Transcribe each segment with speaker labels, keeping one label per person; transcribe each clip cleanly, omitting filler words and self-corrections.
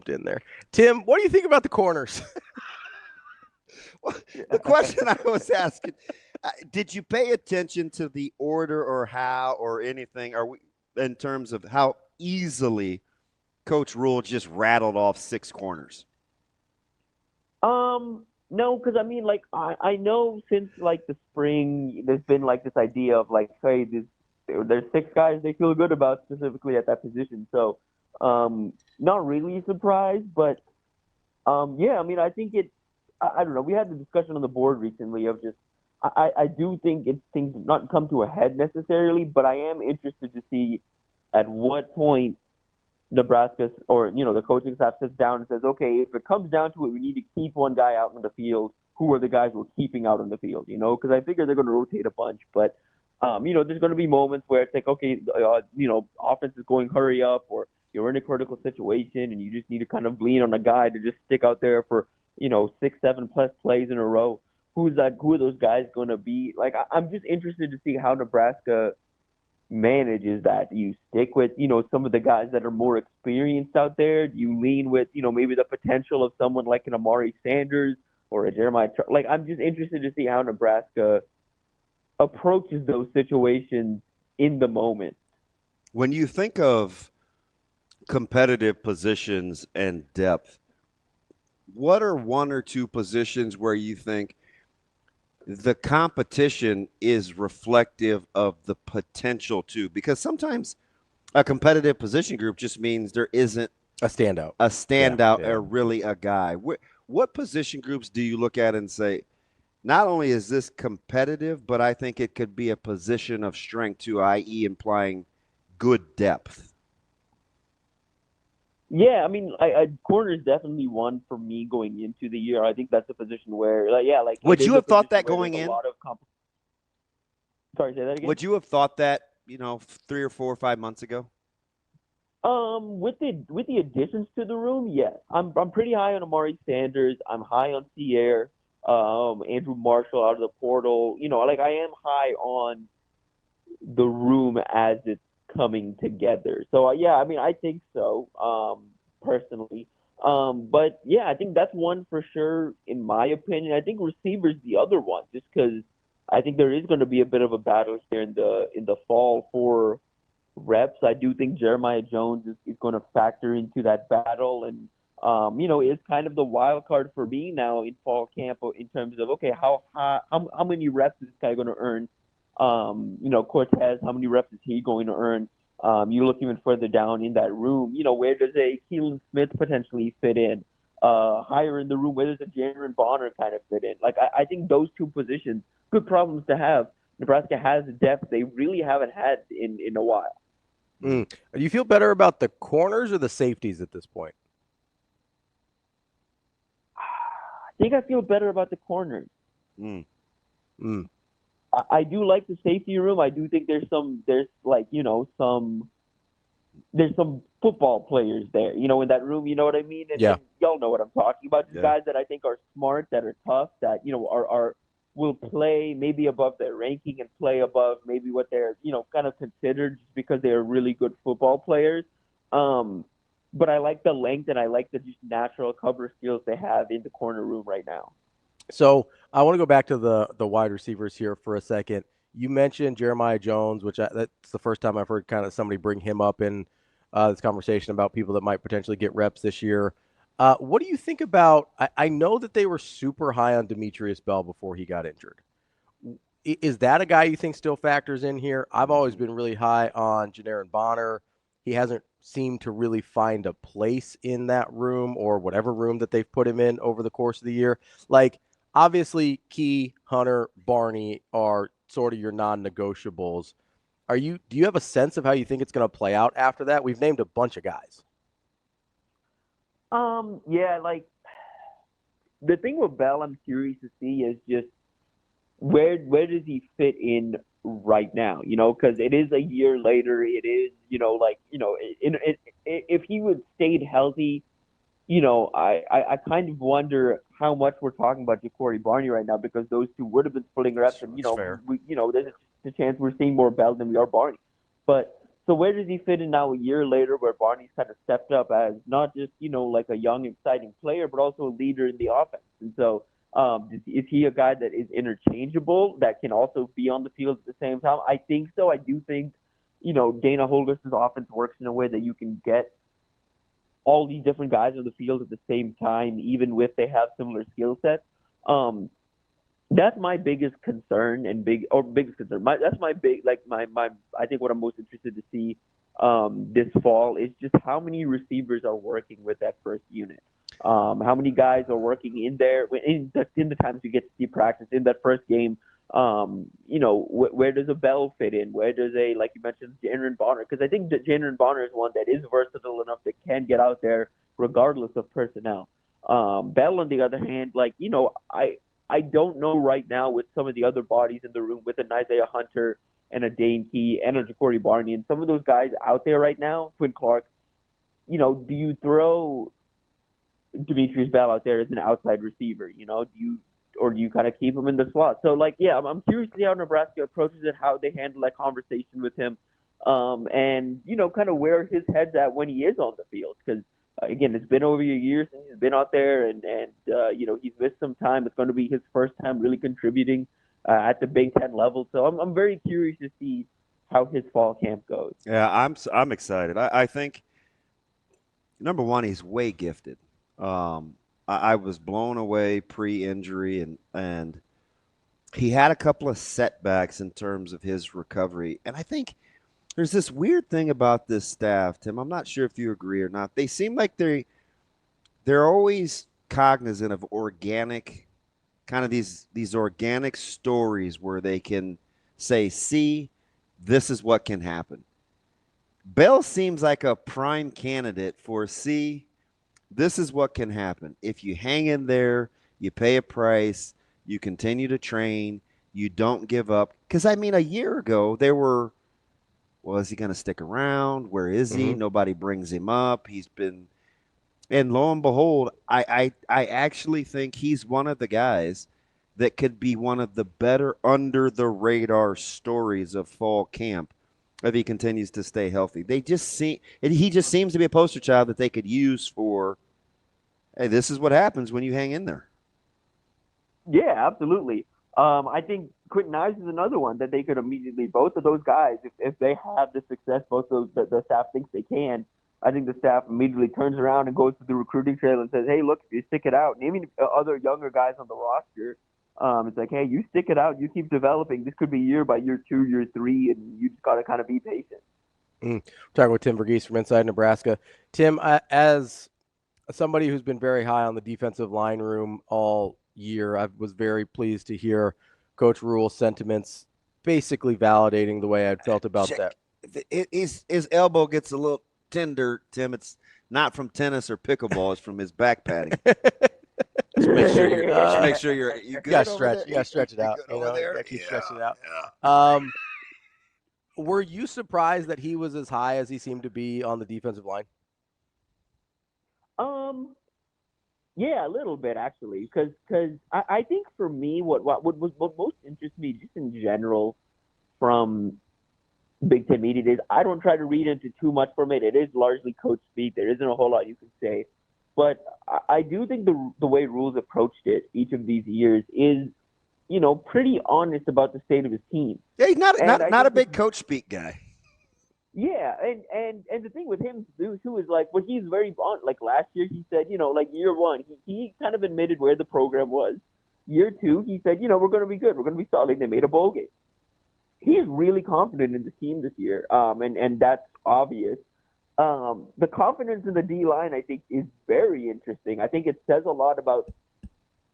Speaker 1: jumped in there. Tim, what do you think about the corners?
Speaker 2: Well, the question I was asking, did you pay attention to the order or how or anything? Are we in terms of how easily Coach Rhule just rattled off 6 corners?
Speaker 3: No, because I mean, like, I know since like the spring, there's been like this idea of like, hey, there's 6 guys they feel good about specifically at that position. So, not really surprised, but yeah, I mean, I think I don't know. We had the discussion on the board recently of just I do think things not come to a head necessarily, but I am interested to see at what point Nebraska or the coaching staff sits down and says, okay, if it comes down to it, we need to keep one guy out on the field. Who are the guys we're keeping out on the field? Because I figure they're going to rotate a bunch, but there's going to be moments where it's like, okay, offense is going hurry up, or you're in a critical situation and you just need to kind of lean on a guy to just stick out there for 6, 7 plus plays in a row. Who are those guys going to be? Like, I'm just interested to see how Nebraska manages that. Do you stick with some of the guys that are more experienced out there? Do you lean with maybe the potential of someone like an Amari Sanders or a Jeremiah? Like, I'm just interested to see how Nebraska approaches those situations in the moment.
Speaker 2: When you think of competitive positions and depth, what are 1 or 2 positions where you think the competition is reflective of the potential too? Because sometimes a competitive position group just means there isn't
Speaker 1: a standout,
Speaker 2: or really a guy. What position groups do you look at and say, not only is this competitive, but I think it could be a position of strength too, i.e. implying good depth?
Speaker 3: Yeah, I mean, corner is definitely one for me going into the year. I think that's a position where,
Speaker 2: would you have thought that going in?
Speaker 3: Sorry, say that again.
Speaker 2: Would you have thought that 3 or 4 or 5 months ago?
Speaker 3: With the additions to the room, yes. I'm pretty high on Amari Sanders. I'm high on Sierre, Andrew Marshall out of the portal. I am high on the room as it's coming together. So yeah, I mean, I think so, personally. But yeah, I think that's one for sure in my opinion. I think receiver's the other one, just because I think there is going to be a bit of a battle here in the fall for reps. I do think Jeremiah Jones is going to factor into that battle, and is kind of the wild card for me now in fall camp in terms of, okay, how many reps is this guy going to earn? Cortez, how many reps is he going to earn? You look even further down in that room, where does a Keelan Smith potentially fit in? Higher in the room, where does a Jaron Bonner kind of fit in? Like, I think those 2 positions, good problems to have. Nebraska has depth they really haven't had in a while.
Speaker 1: Do you feel better about the corners or the safeties at this point?
Speaker 3: I think I feel better about the corners. I do like the safety room. I do think there's some football players there, in that room, you know what I mean? And y'all know what I'm talking about. Just guys that I think are smart, that are tough, that, will play maybe above their ranking and play above maybe what they're, kind of considered just because they are really good football players. But I like the length and I like the just natural cover skills they have in the corner room right now.
Speaker 1: So I want to go back to the wide receivers here for a second. You mentioned Jeremiah Jones, which that's the first time I've heard kind of somebody bring him up in this conversation about people that might potentially get reps this year. What do you think about – I know that they were super high on Demetrius Bell before he got injured. Is that a guy you think still factors in here? I've always been really high on Jaron Bonner. He hasn't seemed to really find a place in that room or whatever room that they've put him in over the course of the year. Like, obviously, Key, Hunter, Barney are sort of your non-negotiables. Do you have a sense of how you think it's going to play out after that? We've named a bunch of guys.
Speaker 3: Yeah, like the thing with Bell, I'm curious to see is just where does he fit in right now? Because it is a year later. It is, if he would stayed healthy, I kind of wonder how much we're talking about Ja'Cory Barney right now, because those 2 would have been splitting reps, and there's a chance we're seeing more Bell than we are Barney. But So where does he fit in now a year later where Barney's kind of stepped up as not just, like a young, exciting player, but also a leader in the offense? And so is he a guy that is interchangeable that can also be on the field at the same time? I think so. I do think, Dana Holgers' offense works in a way that you can get all these different guys on the field at the same time, even if they have similar skill sets. That's my biggest concern biggest concern. That's my big, like my I think what I'm most interested to see this fall is just how many receivers are working with that first unit. How many guys are working in there in the times you get to see practice in that first game. Where does a Bell fit in? Where does like you mentioned, Jalen Bonner? Because I think that Jalen Bonner is one that is versatile enough that can get out there regardless of personnel. Bell, on the other hand, I don't know right now with some of the other bodies in the room, with an Isaiah Hunter and a Dane Key and a Jacory Barney and some of those guys out there right now, Quinn Clark, do you throw Demetrius Bell out there as an outside receiver? Do you kind of keep him in the slot? So, I'm curious to see how Nebraska approaches it, how they handle that conversation with him, and, kind of where his head's at when he is on the field. Because, again, it's been over a year since he's been out there, and he's missed some time. It's going to be his first time really contributing at the Big Ten level. So I'm very curious to see how his fall camp goes.
Speaker 2: Yeah, I'm excited. I think, number one, he's way gifted. I was blown away pre-injury, and he had a couple of setbacks in terms of his recovery. And I think there's this weird thing about this staff, Tim. I'm not sure if you agree or not. They seem like they're always cognizant of organic, kind of these organic stories where they can say, see, this is what can happen. Bell seems like a prime candidate for, see, this is what can happen. If you hang in there, you pay a price, you continue to train, you don't give up. Because, a year ago, there were, well, is he going to stick around? Where is he?
Speaker 1: Mm-hmm.
Speaker 2: Nobody brings him up. He's been, and lo and behold, I actually think he's one of the guys that could be one of the better under the radar stories of fall camp if he continues to stay healthy. He just seems to be a poster child that they could use for, hey, this is what happens when you hang in there.
Speaker 3: Yeah, absolutely. I think Quentin Ives is another one that they could immediately, both of those guys, if they have the success both of the staff thinks they can, I think the staff immediately turns around and goes to the recruiting trail and says, hey, look, you stick it out. And even other younger guys on the roster, it's like, hey, you stick it out, you keep developing. This could be year by year 2, year 3, and you just got to kind of be patient.
Speaker 1: We're talking with Tim Verghese from Inside Nebraska. Tim, as somebody who's been very high on the defensive line room all year, I was very pleased to hear Coach Rhule's sentiments basically validating the way I'd felt about that.
Speaker 2: His elbow gets a little tender, Tim. It's not from tennis or pickleball. It's from his back padding. Just make sure you're you good.
Speaker 1: You gotta stretch it out. You gotta keep stretching it out. Were you surprised that he was as high as he seemed to be on the defensive line?
Speaker 3: Yeah, a little bit actually, because I think for me, what most interests me just in general from Big Ten media is I don't try to read into too much from it. It is largely coach speak. There isn't a whole lot you can say, but I do think the way Rhule's approached it each of these years is, pretty honest about the state of his team.
Speaker 2: Yeah, he's not a big coach speak guy.
Speaker 3: Yeah, and the thing with him too is like when he's very blunt. Like last year, he said, year 1, he kind of admitted where the program was. Year 2, he said, we're going to be good. We're going to be solid. They made a bowl game. He is really confident in the team this year, and that's obvious. The confidence in the D line, I think, is very interesting. I think it says a lot about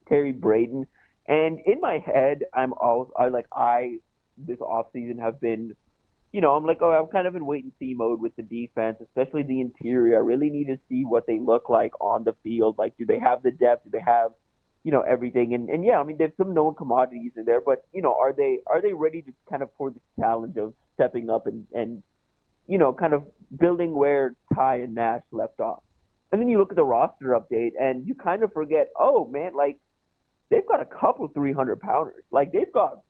Speaker 3: Terry Braden. And in my head, this offseason have been, I'm like, I'm kind of in wait and see mode with the defense, especially the interior. I really need to see what they look like on the field. Like, do they have the depth? Do they have, everything? And yeah, there's some known commodities in there, but, are they ready to kind of for the challenge of stepping up and kind of building where Ty and Nash left off? And then you look at the roster update and you kind of forget, oh man, like they've got a couple 300-pounders. Like they've got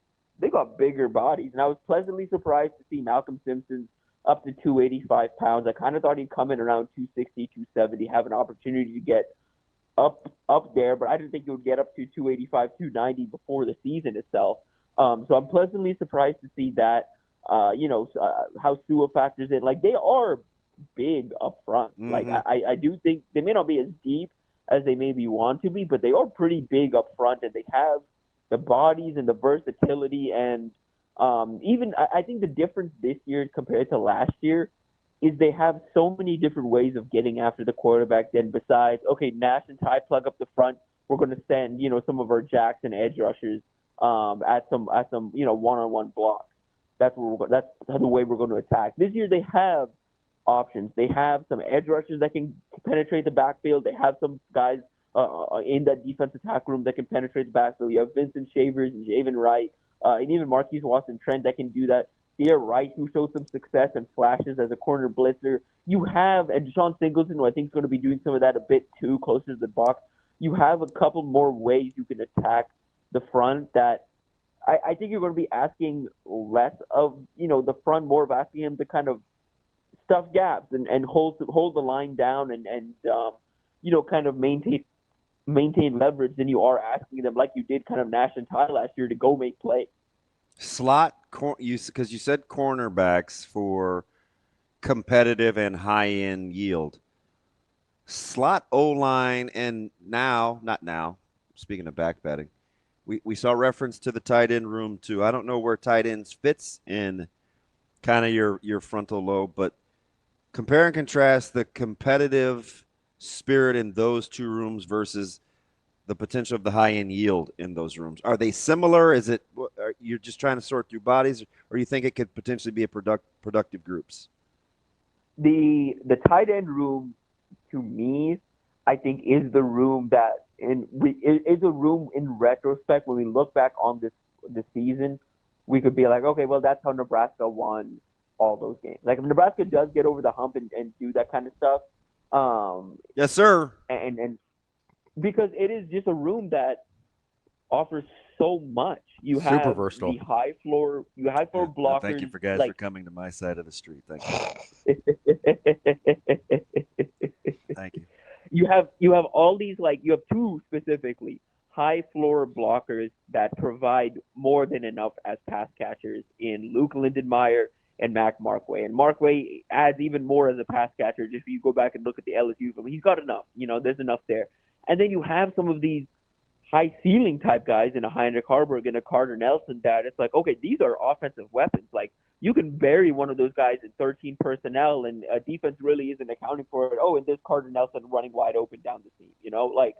Speaker 3: bigger bodies. And I was pleasantly surprised to see Malcolm Simpson up to 285 pounds. I kind of thought he'd come in around 260, 270, have an opportunity to get up there, but I didn't think he would get up to 285, 290 before the season itself. So I'm pleasantly surprised to see that. How Sua factors in. Like, they are big up front.
Speaker 2: Mm-hmm.
Speaker 3: Like, I do think they may not be as deep as they maybe want to be, but they are pretty big up front, and they have the bodies and the versatility. And I think the difference this year compared to last year is they have so many different ways of getting after the quarterback. Then besides, okay, Nash and Ty plug up the front, we're going to send some of our jacks and edge rushers at some one-on-one blocks. That's the way we're going to attack. This year they have options. They have some edge rushers that can penetrate the backfield. They have some guys in that defense attack room that can penetrate the backfield. You have Vincent Shavers and Javen Wright, and even Marquise Watson-Trent that can do that. Thea Wright, who showed some success and flashes as a corner blitzer. You have, and Deshaun Singleton, who I think is going to be doing some of that a bit too, closer to the box. You have a couple more ways you can attack the front that I think you're going to be asking less of, the front, more of asking him to kind of stuff gaps and hold the line down and kind of maintain leverage than you are asking them, like you did kind of Nash and Ty last year, to go make plays.
Speaker 2: Slot, because you said cornerbacks for competitive and high-end yield. Slot O-line, and not now, speaking of back betting, we saw reference to the tight end room too. I don't know where tight ends fits in kind of your frontal lobe, but compare and contrast the competitive spirit in those two rooms versus the potential of the high-end yield in those rooms. Are they similar? Is it you're just trying to sort through bodies, or you think it could potentially be a productive groups?
Speaker 3: The tight end room, to me, I think is the room that is a room in retrospect when we look back on this season, we could be like, okay, well, that's how Nebraska won all those games. Like, if Nebraska does get over the hump and do that kind of stuff,
Speaker 2: yes, sir,
Speaker 3: and because it is just a room that offers so much. You
Speaker 1: Super
Speaker 3: have
Speaker 1: versatile.
Speaker 3: the high floor blockers.
Speaker 2: Thank you for guys for coming to my side of the street. Thank you. Thank you.
Speaker 3: You have all these, like, you have two specifically high floor blockers that provide more than enough as pass catchers in Luke Lindenmeyer and Mac Markway. And Markway adds even more as a pass catcher. If you go back and look at the LSU film, he's got enough. There's enough there. And then you have some of these high ceiling type guys in a Heinrich Harburg and a Carter Nelson that it's like, okay, these are offensive weapons. Like, you can bury one of those guys in 13 personnel and a defense really isn't accounting for it. Oh, and there's Carter Nelson running wide open down the seam. Like,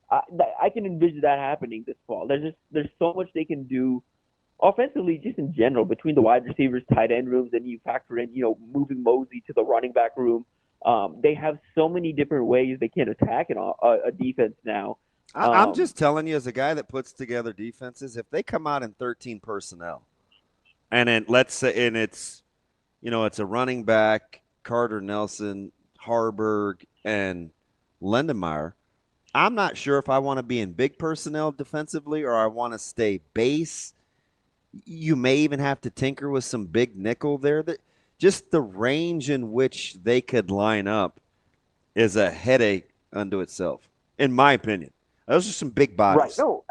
Speaker 3: I can envision that happening this fall. There's so much they can do offensively, just in general, between the wide receivers, tight end rooms, and you factor in, moving Mosey to the running back room. They have so many different ways they can attack a defense now.
Speaker 2: I'm just telling you, as a guy that puts together defenses, if they come out in 13 personnel, and then let's say, and it's a running back, Carter Nelson, Harburg, and Lindenmeyer, I'm not sure if I want to be in big personnel defensively or I want to stay base. You may even have to tinker with some big nickel there. Just the range in which they could line up is a headache unto itself, in my opinion. Those are some big bodies.
Speaker 3: Right. No,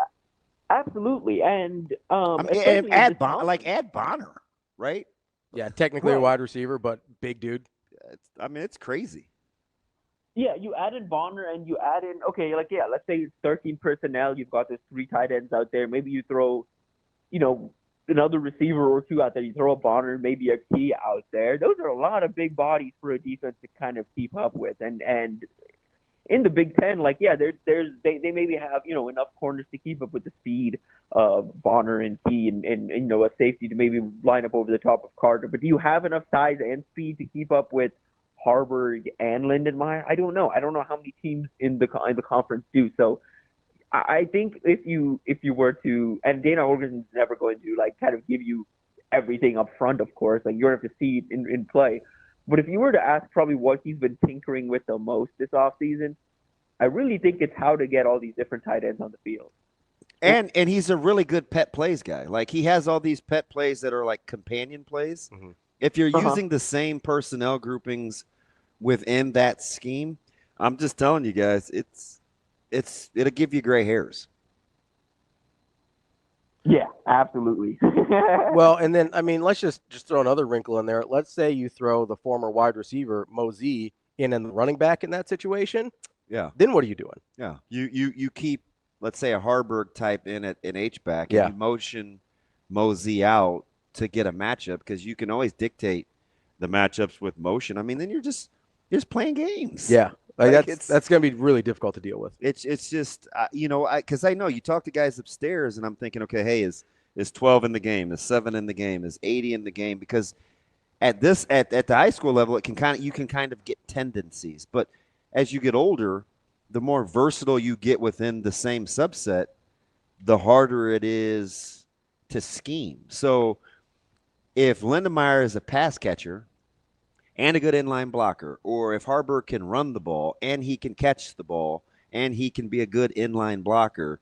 Speaker 3: absolutely. And
Speaker 2: add Bonner, right?
Speaker 1: Yeah, technically a wide receiver, but big dude.
Speaker 2: It's crazy.
Speaker 3: Yeah, you add in Bonner and you add in, let's say it's 13 personnel. You've got those 3 tight ends out there. Maybe you throw, another receiver or 2 out there. You throw a Bonner, maybe a Key out there. Those are a lot of big bodies for a defense to kind of keep up with. And in the Big Ten, they maybe have, enough corners to keep up with the speed of Bonner and Key and a safety to maybe line up over the top of Carter. But do you have enough size and speed to keep up with Harburg and Lindenmeyer? I don't know. I don't know how many teams in the conference do. So I think if you were to, and Dana Holgorsen's never going to kind of give you everything up front, of course. Like, you're going to have to see it in play. But if you were to ask probably what he's been tinkering with the most this offseason, I really think it's how to get all these different tight ends on the field.
Speaker 2: And he's a really good pet plays guy. Like, he has all these pet plays that are like companion plays.
Speaker 1: Mm-hmm.
Speaker 2: If you're using the same personnel groupings within that scheme, I'm just telling you guys, it'll give you gray hairs.
Speaker 3: Yeah, absolutely.
Speaker 1: Well, and then I mean, let's just throw another wrinkle in there. Let's say you throw the former wide receiver Mosey in and the running back in that situation.
Speaker 2: Yeah.
Speaker 1: Then what are you doing?
Speaker 2: Yeah. You keep, let's say, a Harburg type in at an H-back, and you motion Mosey out to get a matchup, because you can always dictate the matchups with motion. I mean, then you're just playing games.
Speaker 1: Yeah.
Speaker 2: Like
Speaker 1: that's going to be really difficult to deal with.
Speaker 2: It's just because I know you talk to guys upstairs, and I'm thinking, okay, hey, is 12 in the game, is 7 in the game, is 80 in the game? Because at the high school level, you can kind of get tendencies, but as you get older, the more versatile you get within the same subset, the harder it is to scheme. So if Lindemeyer is a pass catcher and a good inline blocker, or if Harburg can run the ball and he can catch the ball and he can be a good inline blocker,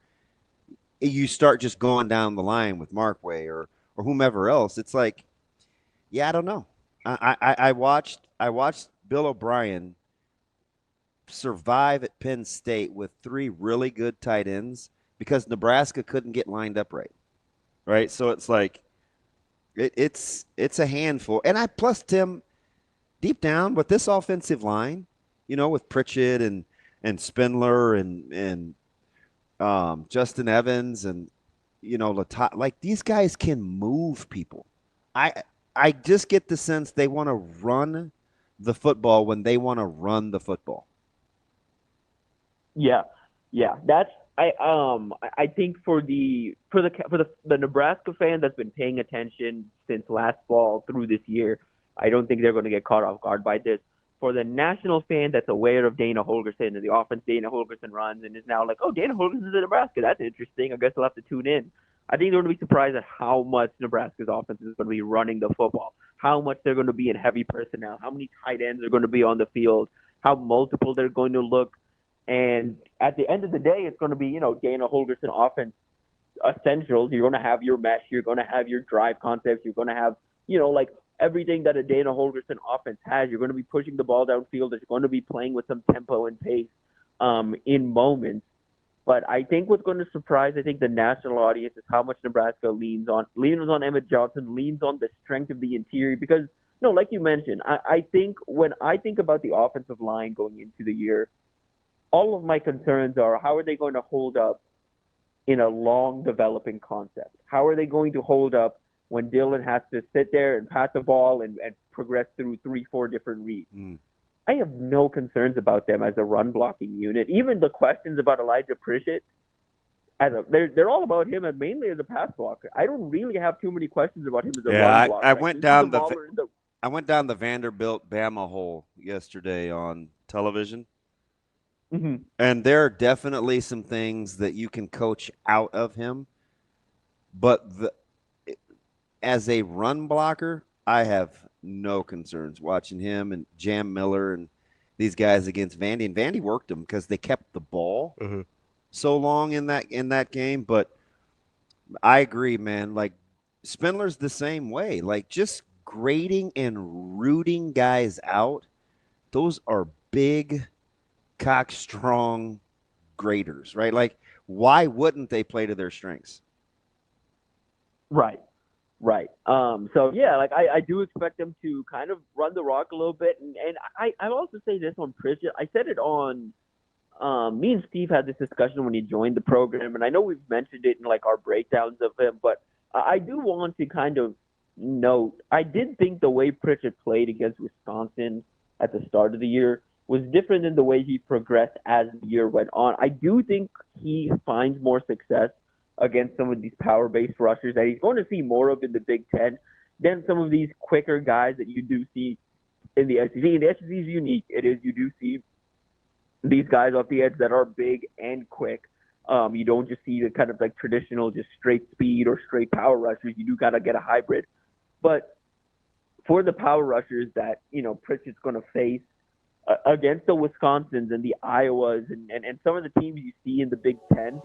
Speaker 2: you start just going down the line with Markway or whomever else. It's like, yeah, I don't know. I watched Bill O'Brien survive at Penn State with 3 really good tight ends because Nebraska couldn't get lined up right? So it's like it's a handful. And plus Tim, deep down with this offensive line, with Pritchett and Spindler and Justin Evans and like these guys can move people. I just get the sense they want to run the football when they want to run the football.
Speaker 3: Yeah. That's I think for the Nebraska fan that's been paying attention since last fall through this year, I don't think they're going to get caught off guard by this. For the national fan that's aware of Dana Holgorsen and the offense Dana Holgorsen runs and is now like, oh, Dana Holgorsen's in Nebraska. That's interesting. I guess I'll have to tune in. I think they're going to be surprised at how much Nebraska's offense is going to be running the football, how much they're going to be in heavy personnel, how many tight ends are going to be on the field, how multiple they're going to look. And at the end of the day, it's going to be, Dana Holgorsen offense essentials. You're going to have your mesh. You're going to have your drive concepts. You're going to have, like everything that a Dana Holgorsen offense has. You're going to be pushing the ball downfield. It's going to be playing with some tempo and pace in moments. But I think what's going to surprise, the national audience is how much Nebraska leans on Emmett Johnson, leans on the strength of the interior. Because, like you mentioned, I think when I think about the offensive line going into the year, all of my concerns are how are they going to hold up in a long developing concept? How are they going to hold up when Dylan has to sit there and pass the ball and progress through 3-4 different reads? I have no concerns about them as a run blocking unit. Even the questions about Elijah Pritchett, they're all about him and mainly as a pass blocker. I don't really have too many questions about him as a run blocker.
Speaker 2: I went down the Vanderbilt Bama hole yesterday on television.
Speaker 3: Mm-hmm.
Speaker 2: And there are definitely some things that you can coach out of him. But as a run blocker, I have no concerns watching him and Jam Miller and these guys against Vandy. And Vandy worked them because they kept the ball so long in that game. But I agree, man. Like, Spindler's the same way. Like, just grading and rooting guys out, those are big – cock-strong graders, right? Like, why wouldn't they play to their strengths?
Speaker 3: Right. So yeah, like I do expect them to kind of run the rock a little bit, and I also say this on Pritchett. I said it on. Me and Steve had this discussion when he joined the program, and I know we've mentioned it in like our breakdowns of him, but I do want to kind of note I did think the way Pritchett played against Wisconsin at the start of the year was different than the way he progressed as the year went on. I do think he finds more success against some of these power-based rushers that he's going to see more of in the Big Ten than some of these quicker guys that you do see in the SEC. And the SEC is unique. You do see these guys off the edge that are big and quick. You don't just see the kind of like traditional just straight speed or straight power rushers. You do got to get a hybrid. But for the power rushers that, Pritchett's going to face, against the Wisconsins and the Iowas and some of the teams you see in the Big Ten,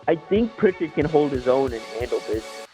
Speaker 3: I think Pritchett can hold his own and handle this.